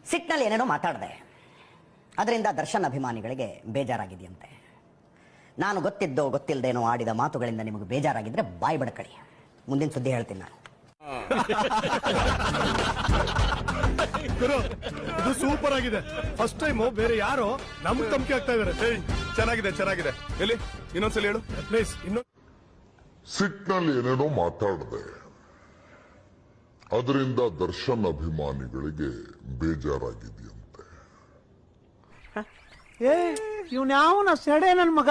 ಸಿಟ್ನಲ್ಲಿ ಏನೇನೋ ಮಾತಾಡಿದೆ, ಅದರಿಂದ ದರ್ಶನ್ ಅಭಿಮಾನಿಗಳಿಗೆ ಬೇಜಾರಾಗಿದೆಯಂತೆ. ನಾನು ಗೊತ್ತಿದ್ದೋ ಗೊತ್ತಿಲ್ಲದೇನೋ ಆಡಿದ ಮಾತುಗಳಿಂದ ನಿಮಗೆ ಬೇಜಾರಾಗಿದ್ರೆ ಬಾಯಿ ಬಡ್ಕಳಿ. ಮುಂದಿನ ಸುದ್ದಿ ಹೇಳ್ತೀನಿ ನಾನು. ಇದು ಸೂಪರ್ ಆಗಿದೆ. ಫಸ್ಟ್ ಟೈಮ್ ಬೇರೆ ಯಾರೋ ನಮ್ ತಮ್ಕೆ ಆಗ್ತಾ ಇದಾರೆ. ಚೆನ್ನಾಗಿದೆ ಚೆನ್ನಾಗಿದೆ. ಎಲ್ಲಿ ಇನ್ನೊಂದ್ಸಲ ಹೇಳು ಪ್ಲೀಸ್. ಸಿಟ್ನಲ್ಲಿ ಏನೇನೋ ಮಾತಾಡಿದೆ, ಅದರಿಂದ ದರ್ಶನ್ ಅಭಿಮಾನಿಗಳಿಗೆ ಬೇಜಾರಾಗಿದೆಯಂತೆ. ಇವ್ನ್ಯಾವನ ಸೆಡೆ ನನ್ ಮಗ.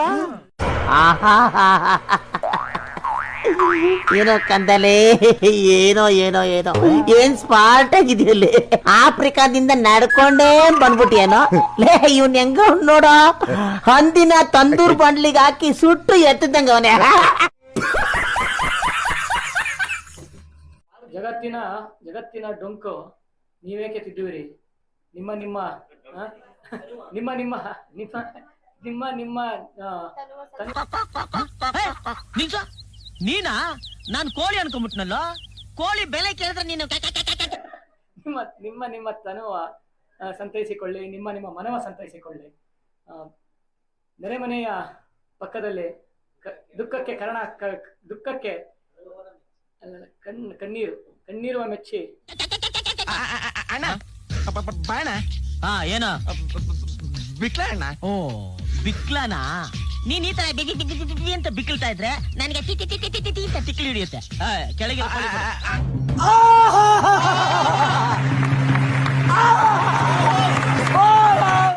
ಏನೋ ಕಂದಲೆ, ಏನೋ ಏನೋ ಏನೋ ಏನ್ ಸ್ಮಾರ್ಟ್ ಆಗಿದೆಯಲ್ಲಿ. ಆಫ್ರಿಕಾದಿಂದ ನಡ್ಕೊಂಡೇ ಬಂದ್ಬಿಟ್ಟಿಯೇನೋ ಲೇ. ಇವ್ನ್ ಹೆಂಗ ನೋಡೋ, ಹಂದಿನ ತಂದೂರ್ ಬಂಡ್ಲಿಗೆ ಹಾಕಿ ಸುಟ್ಟು ಎತ್ತದಂಗ ಅವನೇ. ಜಗತ್ತಿನ ಡೊಂಕು ನೀವೇಕೆ ತಿದ್ದುವಿರಿ? ನಿಮ್ಮ ನಿಮ್ಮ ನಿಮ್ಮ ನಿಮ್ಮ ನಿಮ್ಮ ನಿಮ್ಮ ನಿಮ್ಮ ನೀನಾ? ನಾನ್ ಕೋಳಿ ಅನ್ಕೊಂಡ್ಬಿಟ್ನಲ್ಲ. ಕೋಳಿ ಬೆಲೆ ಕೇಳಿದ್ರೆ ನೀನು ನಿಮ್ಮ ನಿಮ್ಮ ನಿಮ್ಮ ತನುವ ಸಂತೈಸಿಕೊಳ್ಳಿ, ನಿಮ್ಮ ನಿಮ್ಮ ಮನವ ಸಂತೈಸಿಕೊಳ್ಳಿ. ನೆರೆಮನೆಯ ಪಕ್ಕದಲ್ಲಿ ದುಃಖಕ್ಕೆ ದುಃಖಕ್ಕೆ ಕಣ್ಣೀರುವ ಮೆಚ್ಚಿ. ಏನೋ ಬಿಕ್ಲ ಅಣ್ಣ. ಓ ಬಿಕ್ಲನಾ? ನೀನ್ ಈ ತರ ಬಿಗಿ ಬಿಗಿ ಬಿಗಿ ಅಂತ ಬಿಕ್ಕಳ್ತಾ ಇದ್ರೆ ನನಗೆ T T T T T ಅಂತ ತಿಕ್ಲಿ ಹಿಡಿಯುತ್ತೆ. ಕೆಳಗೆ